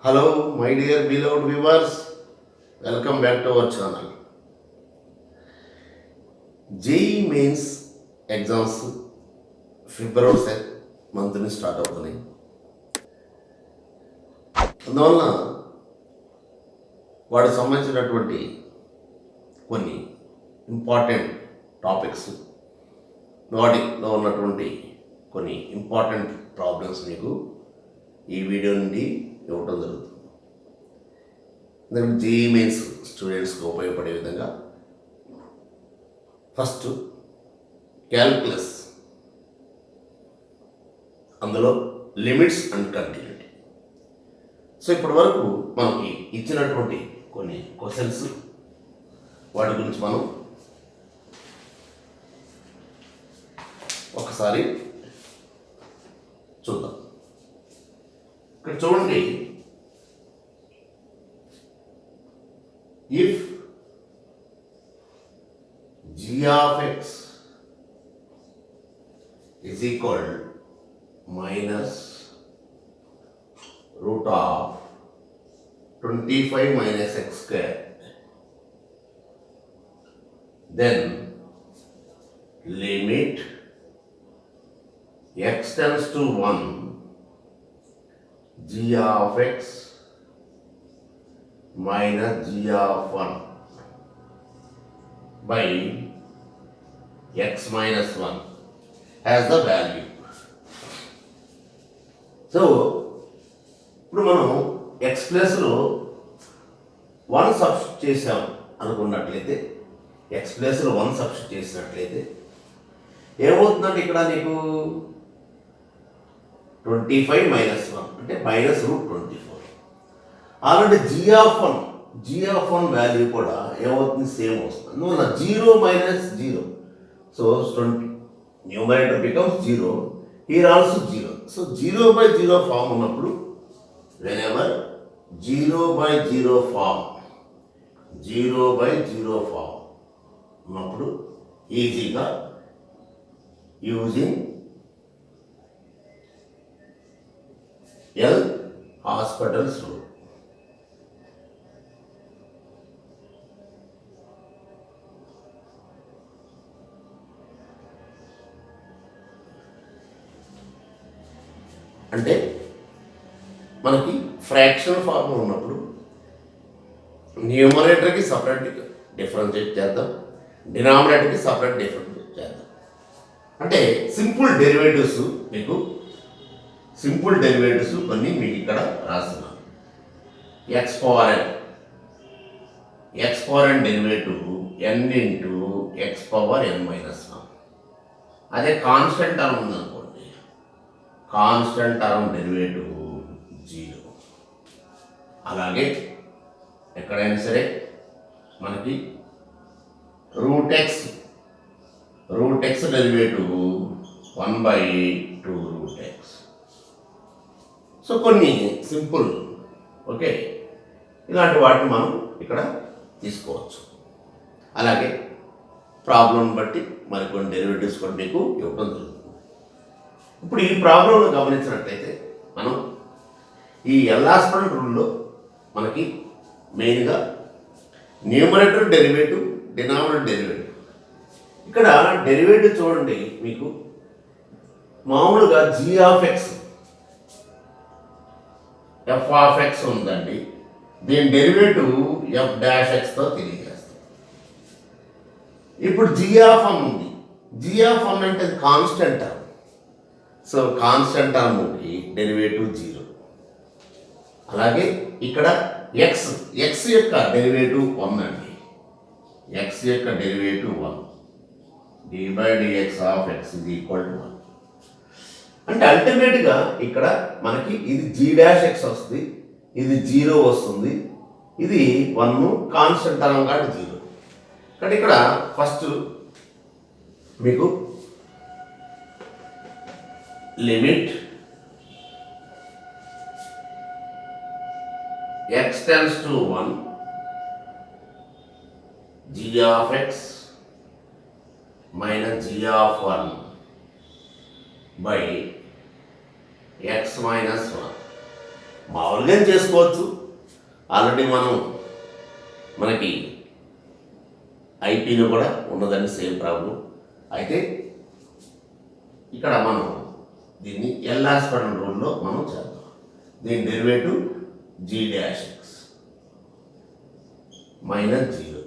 Hello, my dear beloved viewers. Welcome back to our channel. JEE means exams ఫిబ్రవరి మంత్ని start అవుతున్నాయి. అందువలన వాటికి సంబంధించినటువంటి కొన్ని ఇంపార్టెంట్ టాపిక్స్, వాటిలో ఉన్నటువంటి కొన్ని ఇంపార్టెంట్ ప్రాబ్లమ్స్ మీకు ఈ వీడియో నుండి ఇవ్వటం జరుగుతుంది. ఎందుకంటే జేఈ మెయిన్స్ స్టూడెంట్స్కి ఉపయోగపడే విధంగా ఫస్ట్ క్యాల్కులస్, అందులో లిమిట్స్ అండ్ కంటిన్యూటీ. సో ఇప్పటి వరకు మనకి ఇచ్చినటువంటి కొన్ని క్వశ్చన్స్, వాటి గురించి మనం ఒకసారి చూద్దాం. ఇక్కడ చూడండి, if g of x is equal minus root of 25 minus x square, then limit x tends to 1 g of x minus g of 1 by x minus 1 has the value. So ఇప్పుడు మనం X ప్లస్లో 1 substitute చేసాం అనుకున్నట్లయితే, X ప్లస్లో 1 substitute చేసినట్లయితే ఏమవుతుందంటే ఇక్కడ నీకు 25 మైనస్ 1 అంటే minus root 24. Already g of one value కూడా ఏమవుతుంది, సేమ్ వస్తుంది. అందువల్ల 0 minus 0, so numerator becomes 0, here also 0. So 0/0 form ఉన్నప్పుడు, వెనెవర్ 0/0 ఫామ్ ఉన్నప్పుడు ఈజీగా యూజింగ్ ఎల్ హాస్పిటల్స్ రూల్, అంటే మనకి ఫ్రాక్షన్ ఫార్మ్ ఉన్నప్పుడు న్యూమరేటర్కి సపరేట్ డిఫరెన్షియేట్ చేద్దాం, డినామినేటర్కి సపరేట్ డిఫరెన్షియేట్ చేద్దాం. అంటే సింపుల్ డెరివేటివ్స్ కొన్ని మీకు ఇక్కడ రాస్తున్నాను. X power n derivative n into x power n minus 1. అదే కాన్స్టెంట్ టర్మ్ ఉందనుకోండి, కాన్స్టెంట్ టర్మ్ డెరివేటివ్ 0. అలాగే ఎక్కడైనా సరే మనకి root x derivative 1/2 root x. So కొన్ని సింపుల్, ఓకే, ఇలాంటి వాటిని మనం ఇక్కడ తీసుకోవచ్చు. అలాగే ప్రాబ్లం బట్టి మరికొన్ని డెరివేటివ్స్ కూడా మీకు ఇవ్వడం జరుగుతుంది. ఇప్పుడు ఈ ప్రాబ్లంలో గమనించినట్లయితే మనం ఈ ఎల్హాస్పిటల్ రూల్లో మనకి మెయిన్గా న్యూమరేటర్ డెరివేటివ్, డినామినేటర్ డెరివేటివ్. ఇక్కడ డెరివేటివ్ చూడండి, మీకు మామూలుగా g of x, f of x ఉందండి, దీని డెరివేటివ్ ఎఫ్ డాష్ ఎక్స్తో తెలియజేస్తాం. ఇప్పుడు జీ ఆఫ్ వన్ ఉంది, జీ ఆఫ్ వన్ అంటే కాన్స్టెంట్ టర్మ్. సో కాన్స్టెంట్ టర్మ్కి డెరివేటివ్ 0. అలాగే ఇక్కడ ఎక్స్ యొక్క డెరివేటివ్ 1 అండి, ఎక్స్ యొక్క derivative 1, d/dx of x is equal to 1. అంటే అల్టిమేట్గా ఇక్కడ మనకి ఇది g డాష్ ఎక్స్ వస్తుంది, ఇది 0 వస్తుంది, ఇది 1, కాన్స్టెంట్ టర్మ్ కాబట్టి 0. కానీ ఇక్కడ ఫస్ట్ మీకు limit x tends to 1 g of x minus g of 1 by x minus 1. మామూలుగా చేసుకోవచ్చు. ఆల్రెడీ మనకి ఐపీలో కూడా ఉన్నదండి సేమ్ ప్రాబ్లం. అయితే ఇక్కడ మనం దీన్ని ఎల్ హాస్పిటల్ రూల్లో మనం చేద్దాం. దీని derivative g dash x minus 0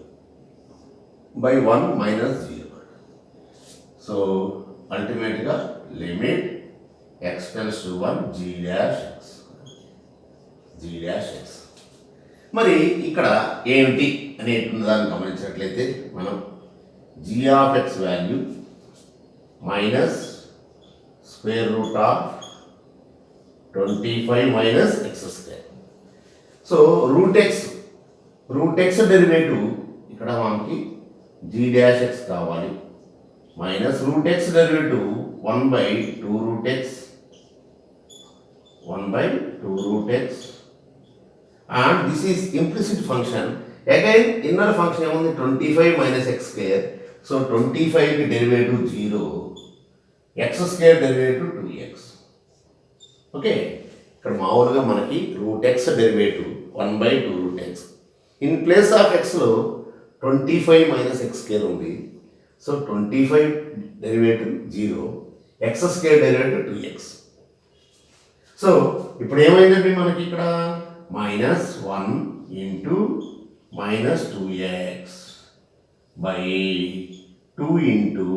by 1 minus 0. So అల్టిమేట్గా limit x tends to 1 g dash x. మరి ఇక్కడ ఏమిటి అనేటువంటి దాన్ని గమనించినట్లయితే మనం g of x value minus square root of 25 minus x square. So root x derivative ఇక్కడ మనకి జీ డాష్ ఎక్స్ కావాలి, minus root x derivative 1/2 root x and this is implicit function. Again inner function ఏముంది 25 minus x square. So 25 కి derivative 0, x square derivative 2x. Okay, ఇక్కడ మామూలుగా మనకి root x derivative 1/2 root x. In place of ఎక్స్లో 25 minus x square ఉంది. So 25 derivative 0, x square derivative 2x. So ఇప్పుడు ఏమైందండి మనకి ఇక్కడ -1 into -2x by 2 into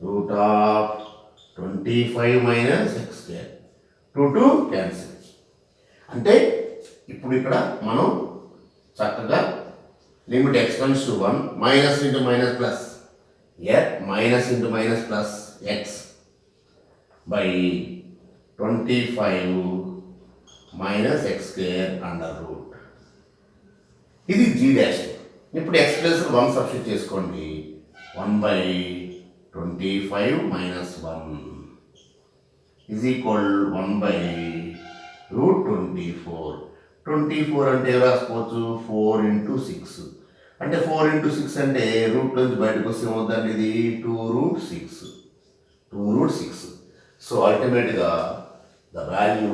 root of 25 minus x square. 2 cancel. అంటే ఇప్పుడు ఇక్కడ మనం చక్కగా limit x tends to 1 minus into minus plus minus into minus plus X by 25 minus x square under root. ఇది జీ డాష్. ఇప్పుడు X plus 1 substitute చేసుకోండి. 1/25 minus 1 is equal 1/√24. 24 అంటే రాసుకోవచ్చు 4 ఇంటూ 6. అంటే 4 ఇంటూ 6 అంటే రూట్ నుంచి బయటకు వస్తే ఏమవుతుందండి, ఇది 2√6. సో అల్టిమేట్గా ద వాల్యూ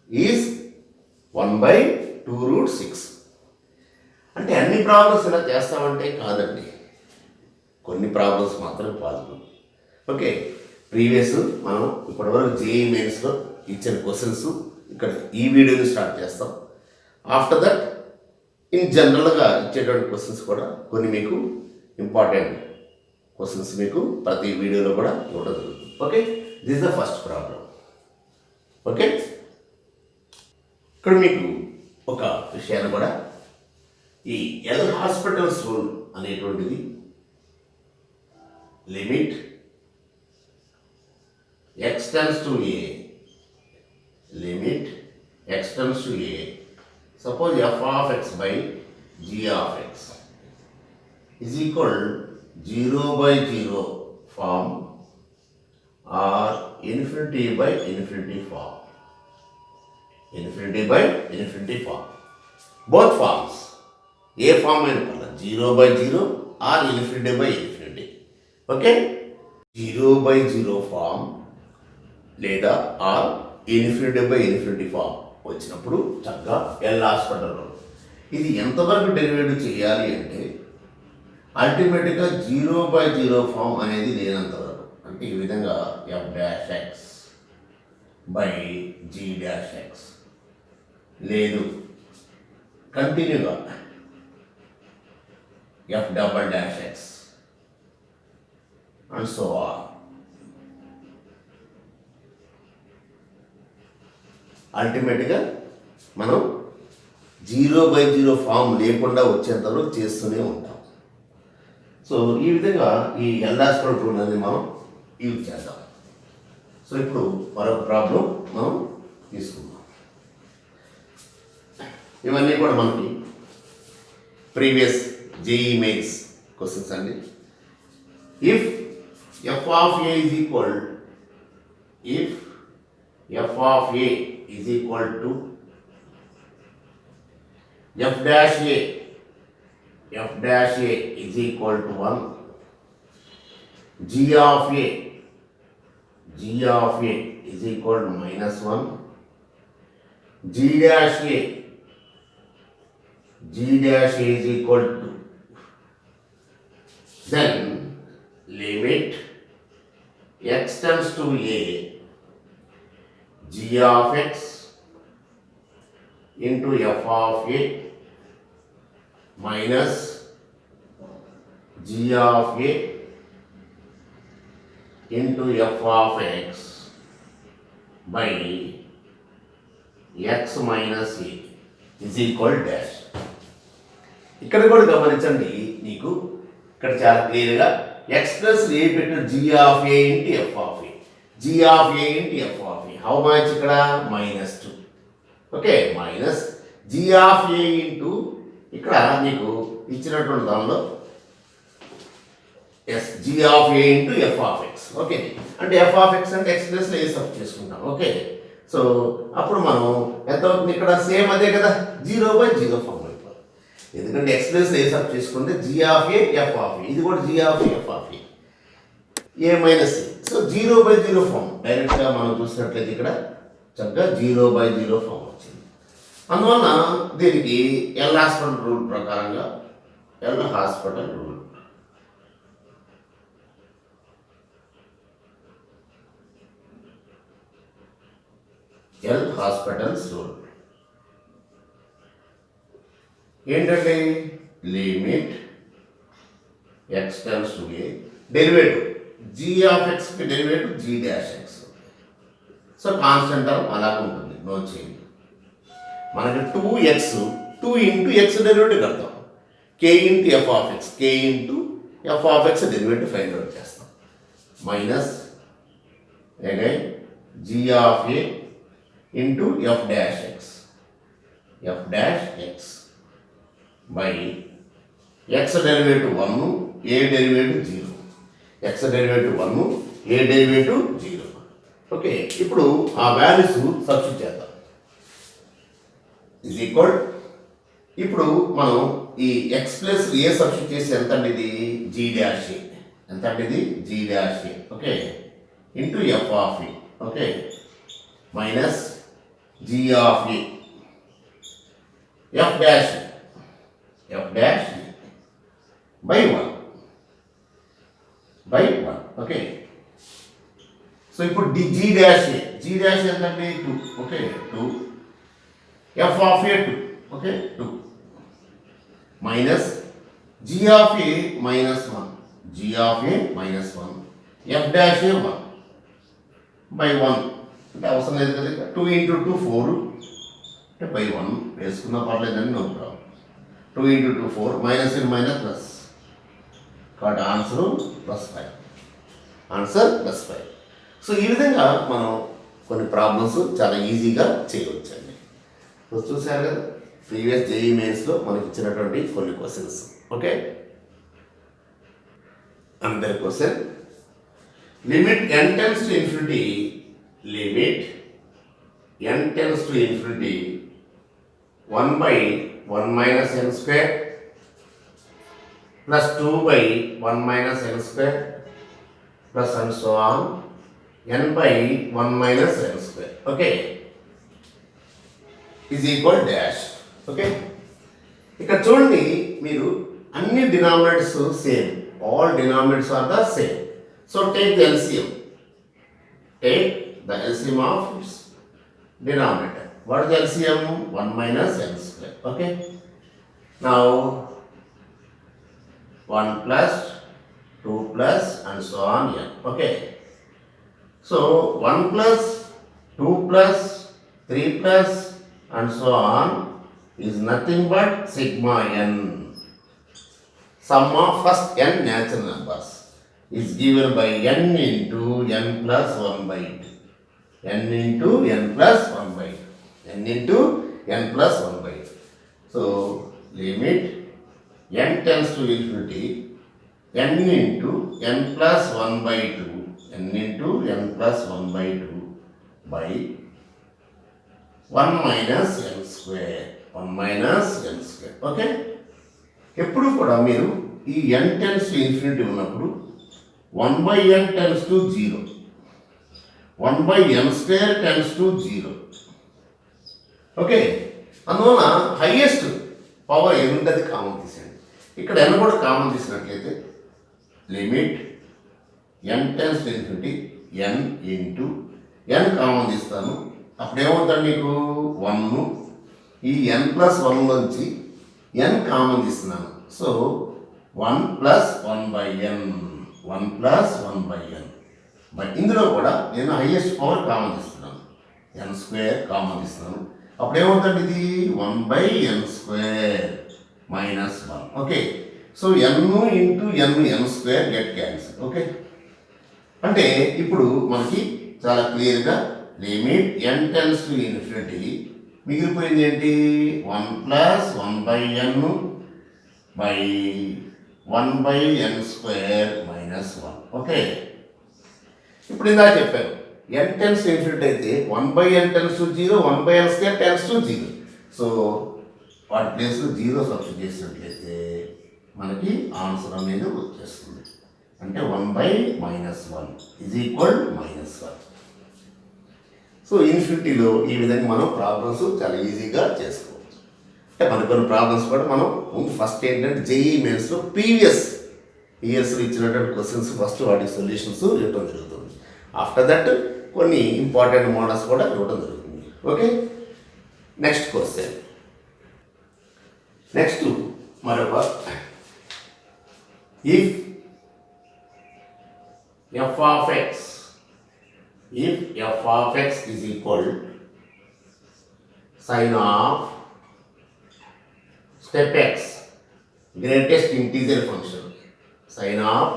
ఈజ్ 1/2√6. అంటే అన్ని ప్రాబ్లమ్స్ ఇలా చేస్తామంటే కాదండి, కొన్ని ప్రాబ్లమ్స్ మాత్రమే పాజిబుల్. ఓకే, ప్రీవియస్ మనం ఇప్పటివరకు జేఈ మెయిన్స్లో ఇచ్చిన క్వశ్చన్స్ ఇక్కడ ఈ వీడియోని స్టార్ట్ చేస్తాం. ఆఫ్టర్ దట్ ఇన్ జనరల్గా ఇచ్చేటువంటి క్వశ్చన్స్ కూడా కొన్ని మీకు ఇంపార్టెంట్ క్వశ్చన్స్ మీకు ప్రతి వీడియోలో కూడా ఇవ్వడం జరుగుతుంది. Okay, this the first problem. Okay, ఇక్కడ మీకు ఒక విషయాన్ని కూడా ఈ ఎల్ హాస్పిటల్స్ రూల్ అనేటువంటిది limit x tends to a, limit x tends to a, suppose f of x by g of x is equal 0/0 form or infinity form. Both forms, ఏ form అయిన పర్లేదు, 0/0 ఆర్ ఇన్ఫినిటీ. ఓకే, 0/0 ఫార్మ్ లేదా or infinity form వచ్చినప్పుడు చక్కగా L hospital. ఇది ఎంతవరకు derivative చేయాలి అంటే అల్టిమేట్గా 0/0 ఫార్మ్ అనేది లేనంత వరకు. అంటే ఈ విధంగా f dash x by g dash x, లేదు కంటిన్యూగా f double dash x and so on. అల్టిమేట్గా మనం 0/0 ఫామ్ లేకుండా వచ్చేంతవరకు చేస్తూనే ఉంటాం. సో ఈ విధంగా ఈ ఎల్ హాస్పిటల్ రూల్ అనేది మనం యూజ్ చేద్దాం. సో ఇప్పుడు మరొక ప్రాబ్లం మనం తీసుకుందాం. ఇవన్నీ కూడా మనకి ప్రీవియస్ జేఈ మెయిన్స్ క్వశ్చన్స్ అండి. If F of A is equal to f dash a is equal to 1, g of a is equal to -1, g dash a is equal to, then limit x tends to a, g of x into f of a minus g of a into f of x by x minus a is equal dash. ఇక్కడ కూడా గమనించండి, నీకు ఇక్కడ చాలా క్లియర్గా x plus a పెట్టిన g of a into f of a, g of a into f of a, how much ఇక్కడ -2. Okay, minus g of a into ఇక్కడ నీకు ఇచ్చినటువంటి దానిలో ఎస్ g of a into f of x. Okay, అంటే f of x అంటే x plus a sub చేసుకుంటాం. Okay, so అప్పుడు మనం ఎంత అవుతుంది ఇక్కడ సేమ్ అదే కదా, 0/0 ఫామ్ అయిపోతుంది. ఎందుకంటే x ప్లస్ a సబ్ చేసుకుంటే g of a f of a, ఇది కూడా g of a f of a minus a. So 0/0 form డైరెక్ట్గా మనం చూసినట్లయితే ఇక్కడ చక్కగా 0/0 ఫామ్ వచ్చింది. అందువలన దీనికి ఎల్ హాస్పిటల్ రూల్ ప్రకారంగా ఎల్ హాస్పిటల్ రూల్ ఏంటంటే limit x tends to a, derivative g of x కి derivative g dash x. So constant term అలాగే ఉంటుంది, నో చేంజ్. మనకి 2x 2 ఇంటూ x డెరివేటివ్ కడతాం, k into f of x, k into f of x derivative find out చేస్తాం, minus again g of a into f dash x by x derivative 1, a derivative 0, x derivative 1, a derivative 0. Okay, ఇప్పుడు ఆ values substitute చేద్దాం. Is equal, ఇప్పుడు మనం ఈ x plus a substitute చేసి ఎంత అండి ఇది g డాష్ a, ఎంత అండి ఇది g dash a. Okay, into f of a. Okay, minus g of a f dash by 1. Okay, so ఇప్పుడు g డాష్ ఎంత అంటే 2. Okay, 2 f of a 2. Okay, 2 minus g of a minus 1, f dash a 1 by 1. అంటే అవసరం లేదు కదా, 2 into 2 4 అంటే by 1 వేసుకున్న పర్లేదండి, no problem. 2 into 2 4, minus in minus plus, కాబట్టి ఆన్సర్ +5. ఆన్సర్ +5. సో ఈ విధంగా మనం కొన్ని ప్రాబ్లమ్స్ చాలా ఈజీగా చేయవచ్చండి. సో చూసారు కదా, ప్రీవియస్ జేఈ మెయిన్స్లో మనకి ఇచ్చినటువంటి కొన్ని క్వశ్చన్స్. ఓకే, అందరి question, limit n tends to infinity, limit n tends to infinity 1/1 minus n square plus 2/1 minus n square plus and so on n/1 minus n square. Okay, is equal dash. Okay, ఇక్కడ చూడండి, మీరు అన్ని denominators same, all denominators are the same. So take the LCM, take the LCM of its denominator. What is the LCM? 1 minus n square. Okay, now 1 plus 2 plus and so on n. Okay, so 1 plus 2 plus 3 plus and so on is nothing but sigma n. Sum of first n natural numbers is given by n into n plus 1/2. n into n plus 1/2. n into n plus 1/2. So limit n tends to infinity, n into n plus 1/2, n into n plus 1/2 by 1 minus n square, 1 minus n square. Okay, ఎప్పుడు కూడా మీరు ఈ n tends to infinity ఉన్నప్పుడు 1/n tends to 0, 1/n square tends to 0. Okay, అందువల్ల highest power n ఉంటుంది common తీసేయండి. ఇక్కడ n కూడా కామన్ తీసినట్లయితే limit n tends to infinity n into n common తీస్తాను. అప్పుడు ఏమవుతుంది మీకు 1, ఈ n+1 నుంచి n కామన్ తీస్తున్నాను. So 1+1/n 1+1/n. బట్ ఇందులో కూడా నేను హైయెస్ట్ పవర్ కామన్ తీస్తున్నాను, n² కామన్ తీస్తున్నాను. అప్పుడు ఏమవుతుంది ఇది 1/n² -1. Okay, so n into n² get cancel. Okay, అంటే ఇప్పుడు మనకి చాలా క్లియర్గా limit n tends to infinity మిగిలిపోయింది ఏంటి 1+1/n బై 1/n² -1. ఓకే, ఇప్పుడు ఇందాక చెప్పాను n టెన్స్ టు ఇన్ఫినిటీ అయితే 1/n tends to 0, 1/n² tends to 0. So వాటి ప్లేస్లో 0 సబ్స్టిట్యూట్ చేసినట్లయితే మనకి ఆన్సర్ అనేది వచ్చేస్తుంది. అంటే 1/-1 ఈజ్ ఈక్వల్ -1. సో ఇన్ఫినిటీలో ఈ విధంగా మనం ప్రాబ్లమ్స్ చాలా ఈజీగా చేసుకోవచ్చు. అంటే కొన్ని ప్రాబ్లమ్స్ కూడా మనం ఫస్ట్ ఏంటంటే జేఈ మెయిన్స్లో ప్రీవియస్ ఇయర్స్లో ఇచ్చినటువంటి క్వశ్చన్స్ ఫస్ట్ వాటి సొల్యూషన్స్ ఇవ్వడం జరుగుతుంది. ఆఫ్టర్ దట్ కొన్ని ఇంపార్టెంట్ మోడల్స్ కూడా ఇవ్వడం జరుగుతుంది. Okay, next question. నెక్స్ట్ మరొక if f of x is equal sin of step x greatest integer function sin of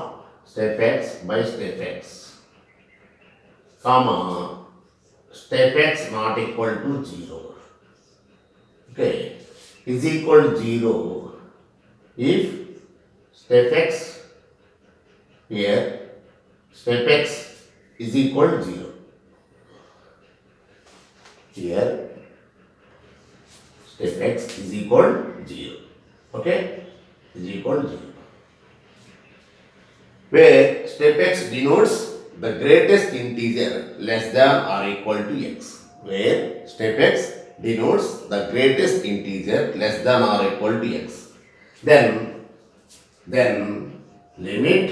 step x by step x comma step x not equal to 0, okay, is equal to 0 if step x here step x is equal to 0. Here step x is equal to 0. Okay, is equal to 0. Where step x denotes the greatest integer less than or equal to x. Where step x denotes the greatest integer less than or equal to x. Then limit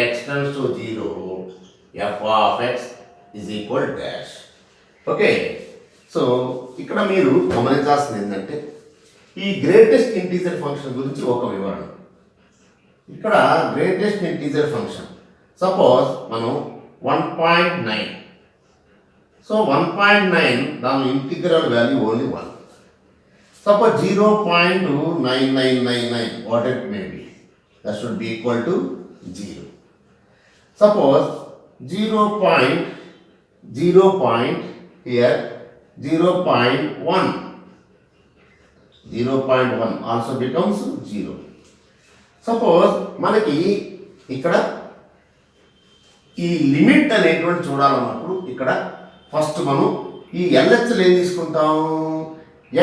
x tends to 0 f of x is equal dash. Okay, so ఇక్కడ మీరు గమనించాల్సింది ఏంటంటే ఈ greatest integer function గురించి ఒక వివరణ. ఇక్కడ greatest integer function suppose మనం 1.9, సో 1.9 దాని integral value only 1. Suppose 0.9999 what it may be, that should be equal to 0. Suppose 0.1 here 0.1 also becomes 0. Suppose మనకి ఇక్కడ ఈ లిమిట్ అనేటువంటి చూడాలన్నప్పుడు ఇక్కడ ఫస్ట్ మనం ఈ LHL ఏం తీసుకుంటాం,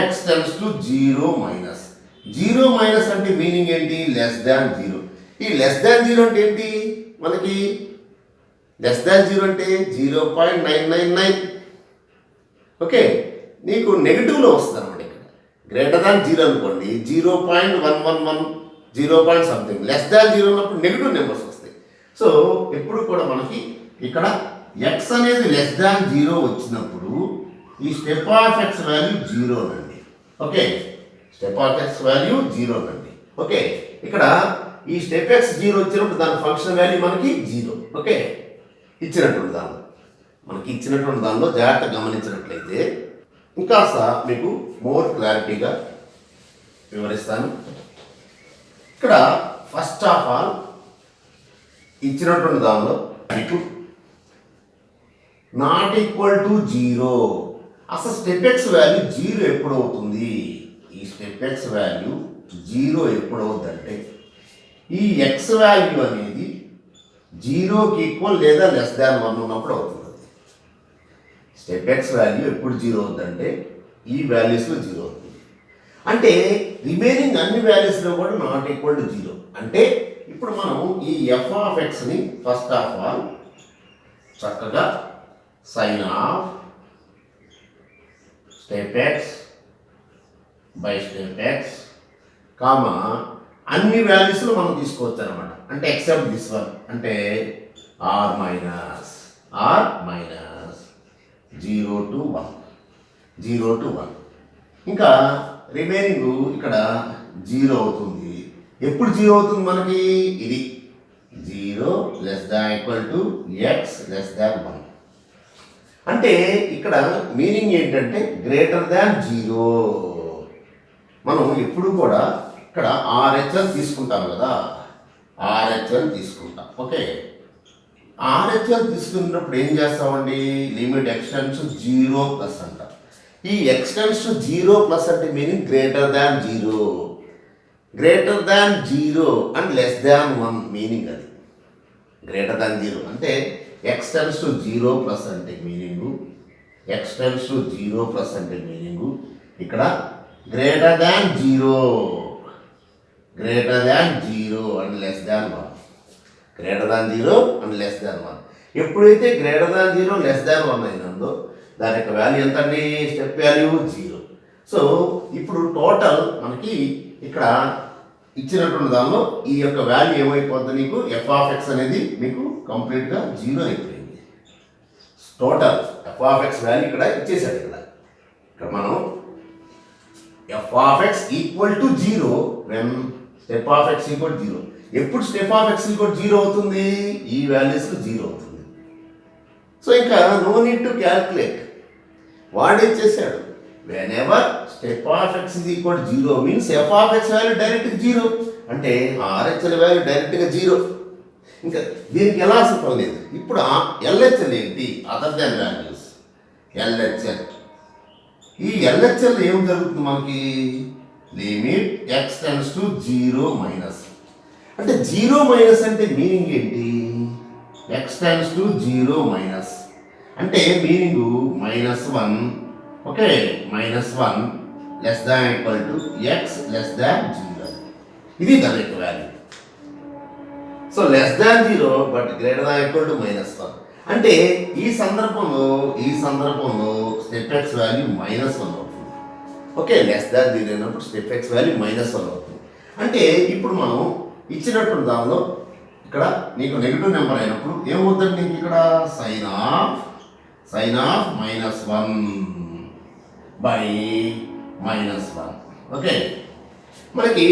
x tends to 0 minus. 0 minus అంటే మీనింగ్ ఏంటి, లెస్ దాన్ 0. ఈ లెస్ దాన్ 0 అంటే ఏంటి, మనకి లెస్ దాన్ 0 అంటే 0.999. ఓకే, నీకు నెగిటివ్లో వస్తుంది అనమాట. ఇక్కడ గ్రేటర్ దాన్ 0 అనుకోండి 0.111 0. సంథింగ్. లెస్ దాన్ 0 ఉన్నప్పుడు నెగిటివ్ నెంబర్స్ వస్తాయి. సో ఎప్పుడు కూడా మనకి ఇక్కడ x అనేది లెస్ దాన్ 0 వచ్చినప్పుడు ఈ స్టెప్ ఆఫ్ x వాల్యూ 0 నండి. Okay, step of x value 0 నండి. ఓకే, ఇక్కడ ఈ స్టెప్ x 0 వచ్చినప్పుడు దాని ఫంక్షన్ వాల్యూ మనకి 0. ఓకే, ఇచ్చినటువంటి దానిలో జాగ్రత్తగా గమనించినట్లయితే ఇంకాస్త మీకు మోర్ క్లారిటీగా వివరిస్తాను. ఇక్కడ ఫస్ట్ ఆఫ్ ఆల్ ఇచ్చినటువంటి దానిలో మీకు నాట్ ఈక్వల్ టు 0, అసలు స్టెప్ ఎక్స్ వాల్యూ 0 ఎప్పుడు అవుతుంది, ఈ స్టెప్ ఎక్స్ వాల్యూ 0 ఎప్పుడు అవుతుందంటే ఈ ఎక్స్ వాల్యూ అనేది 0కి ఈక్వల్ లేదా లెస్ దాన్ 1 ఉన్నప్పుడు అవుతుంది. స్టెప్ ఎక్స్ వాల్యూ ఎప్పుడు 0 అవుతుందంటే ఈ వాల్యూస్లో 0 అవుతుంది. అంటే రిమైనింగ్ అన్ని వాల్యూస్లో కూడా నాట్ ఈక్వల్ టు 0. అంటే ఇప్పుడు మనం ఈ ఎఫ్ ఆఫ్ ఎక్స్ని ఫస్ట్ ఆఫ్ ఆల్ చక్కగా sign of step x by step x comma అన్ని వాల్యూస్లో మనం తీసుకోవచ్చు అనమాట. అంటే ఎక్సెప్ట్ దిస్ వన్, అంటే ఆర్ మైనస్ 0 to 1, 0 to 1. ఇంకా రిమైనింగ్ ఇక్కడ 0 అవుతుంది. ఎప్పుడు 0 అవుతుంది మనకి? ఇది 0 <= x <1. అంటే ఇక్కడ మీనింగ్ ఏంటంటే గ్రేటర్ దాన్ 0. మనం ఎప్పుడు కూడా ఇక్కడ RHL తీసుకుంటాం కదా, RHL తీసుకుంటాం. ఓకే, RHL తీసుకున్నప్పుడు ఏం చేస్తామండి? లిమిట్ ఎక్స్టెన్స్ 0+ అంటాం. ఈ ఎక్స్టెన్స్ 0+ అంటే meaning greater than 0, greater than 0 and <1 meaning. అది గ్రేటర్ దాన్ 0 అంటే ఎక్స్టెన్స్ 0+ అంటే మీనింగు, ఎక్స్టెన్స్ 0+ అంటే మీనింగు ఇక్కడ greater than 0, greater than 0 and <1, greater than 0 and <1. ఎప్పుడైతే గ్రేటర్ దాన్ 0 <1 అయినందో దాని యొక్క వాల్యూ ఎంత అండి? Step value 0. సో ఇప్పుడు టోటల్ మనకి ఇక్కడ ఇచ్చినటువంటి దానిలో ఈ యొక్క వాల్యూ ఏమైపోద్ది? నీకు f(x) అనేది మీకు కంప్లీట్గా 0 అయిపోయింది. టోటల్ f(x) వాల్యూ ఇక్కడ ఇచ్చేసాడు. ఇక్కడ మనం f(x) = 0 when step of x = 0. ఎప్పుడు step of x = 0 అవుతుంది? ఈ వాల్యూస్ 0 అవుతుంది. సో ఇంకా నో నీడ్ టు క్యాల్కులేట్, వాడే చేశాడు. When ever step of x = 0 means f of x value డైరెక్ట్గా 0, అంటే RHL వాల్యూ డైరెక్ట్గా 0. ఇంకా దీనికి ఎలా అసలు లేదు. ఇప్పుడు LHL ఏంటి? Other than values. LHL, ఈ LHL ఏం జరుగుతుంది మనకి? లిమిట్ x → 0 మైనస్, అంటే 0 మైనస్ అంటే మీనింగ్ ఏంటి? x → 0 మైనస్ అంటే మీనింగు -1. Okay, -1 <= x <0. ఇది దాని యొక్క value. So <0 but greater than -1 అంటే ఈ సందర్భంలో స్టెప్ x వాల్యూ -1 అవుతుంది. ఓకే, <0 అయినప్పుడు స్టెప్ x వాల్యూ -1 అవుతుంది. అంటే ఇప్పుడు మనం ఇచ్చినటువంటి దానిలో ఇక్కడ నీకు నెగిటివ్ నెంబర్ అయినప్పుడు ఏమవుతుంది? నీకు ఇక్కడ సైన్ ఆఫ్ -1 బై -1. ఓకే, మనకి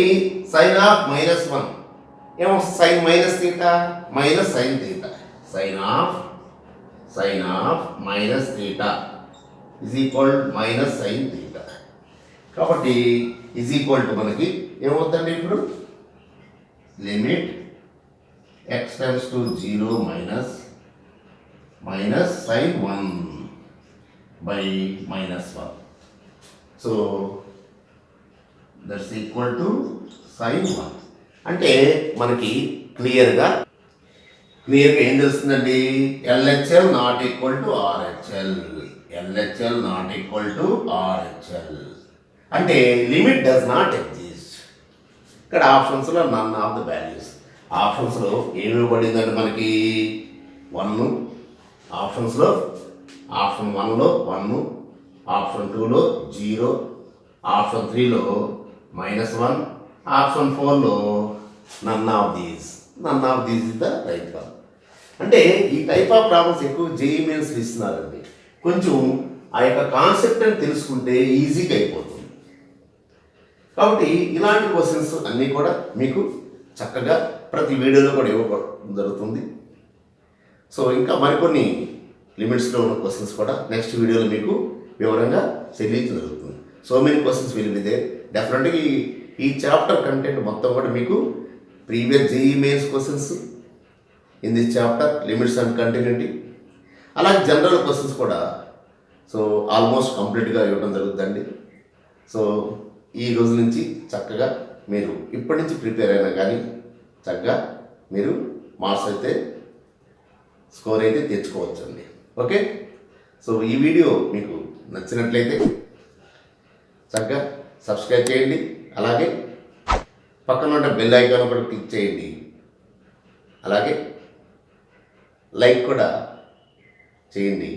సైన్ ఆఫ్ -1 ఏమో sine minus theta minus sine theta, sine of minus theta minus sine theta. కాబట్టి మనకి ఏమవుతుందండి? ఇప్పుడు limit x → 0 minus sin 1 by -1. So that's equal to sin 1. అంటే మనకి క్లియర్గా ఏం తెలుస్తుందండి? LHL not equal to RHL, అంటే లిమిట్ డస్ నాట్ ఎగ్జిస్ట్. ఇక్కడ ఆప్షన్స్లో నన్ ఆఫ్ ద వాల్యూస్. ఆప్షన్స్లో ఏమి ఇవ్వబడిందంటే మనకి 1, ఆప్షన్స్లో ఆప్షన్ 1లో 1, ఆప్షన్ 2లో 0, ఆప్షన్ 3లో -1, ఆప్షన్ 4లో none of these is the right one. అంటే ఈ టైప్ ఆఫ్ ప్రాబ్లమ్స్ ఎక్కువ JEE మెయిన్స్ ఇస్తున్నారండి. కొంచెం ఆ యొక్క కాన్సెప్ట్ అని తెలుసుకుంటే ఈజీగా అయిపోతుంది. కాబట్టి ఇలాంటి క్వశ్చన్స్ అన్నీ కూడా మీకు చక్కగా ప్రతి వీడియోలో కూడా ఇవ్వడం జరుగుతుంది. సో ఇంకా మరికొన్ని లిమిట్స్లో ఉన్న క్వశ్చన్స్ కూడా నెక్స్ట్ వీడియోలో మీకు వివరంగా తెలియజేయడం జరుగుతుంది. So many questions will be there. డెఫినెట్గా ఈ చాప్టర్ కంటెంట్ మొత్తం కూడా మీకు previous JEE mains questions in this chapter limits and continuity, అలాగే జనరల్ క్వశ్చన్స్ కూడా సో ఆల్మోస్ట్ కంప్లీట్గా ఇవ్వడం జరుగుతుందండి. సో ఈ రోజు నుంచి చక్కగా మీరు ఇప్పటి నుంచి ప్రిపేర్ అయినా కానీ చక్కగా మీరు మార్క్స్ అయితే స్కోర్ అయితే తెచ్చుకోవచ్చండి. ఓకే, సో ఈ వీడియో మీకు నచ్చినట్లయితే చక్కగా సబ్స్క్రైబ్ చేయండి, అలాగే పక్కన ఉన్న బెల్ ఐకాన్ కూడా క్లిక్ చేయండి, అలాగే లైక్ కూడా చేయండి.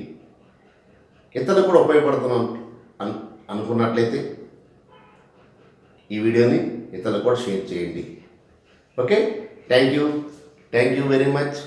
ఇతరులకు కూడా ఉపయోగపడుతున్నాను అనుకున్నట్లయితే ఈ వీడియోని ఇతరులకు కూడా షేర్ చేయండి. Okay, thank you very much.